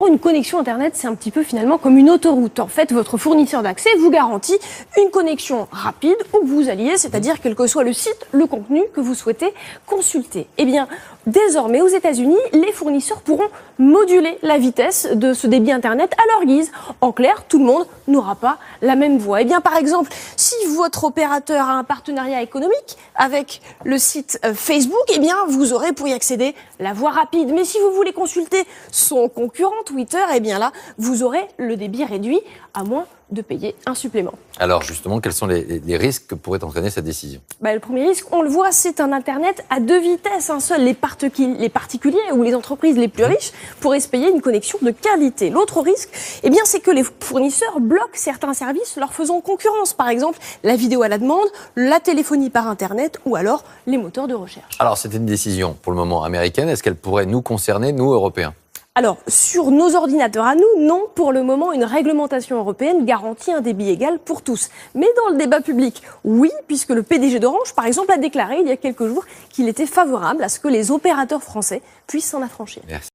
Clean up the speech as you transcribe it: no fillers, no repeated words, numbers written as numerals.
Une connexion Internet, c'est un petit peu finalement comme une autoroute. En fait, votre fournisseur d'accès vous garantit une connexion rapide où que vous alliez, c'est-à-dire quel que soit le site, le contenu que vous souhaitez consulter. Eh bien, désormais, aux États-Unis, les fournisseurs pourront moduler la vitesse de ce débit Internet à leur guise. En clair, tout le monde n'aura pas la même voie. Eh bien, par exemple, si votre opérateur a un partenariat économique avec le site Facebook, eh bien, vous aurez pour y accéder la voie rapide. Mais si vous voulez consulter son concurrent Twitter, eh bien là, vous aurez le débit réduit à moins de payer un supplément. Alors justement, quels sont les risques que pourrait entraîner cette décision ? Le premier risque, on le voit, c'est un Internet à deux vitesses. Seuls les particuliers ou les entreprises les plus riches pourraient se payer une connexion de qualité. L'autre risque, eh bien, c'est que les fournisseurs bloquent certains services leur faisant concurrence. Par exemple, la vidéo à la demande, la téléphonie par Internet ou alors les moteurs de recherche. Alors c'était une décision pour le moment américaine. Est-ce qu'elle pourrait nous concerner, nous, Européens ? Alors, sur nos ordinateurs à nous, non, pour le moment, une réglementation européenne garantit un débit égal pour tous. Mais dans le débat public, oui, puisque le PDG d'Orange, par exemple, a déclaré il y a quelques jours qu'il était favorable à ce que les opérateurs français puissent s'en affranchir. Merci.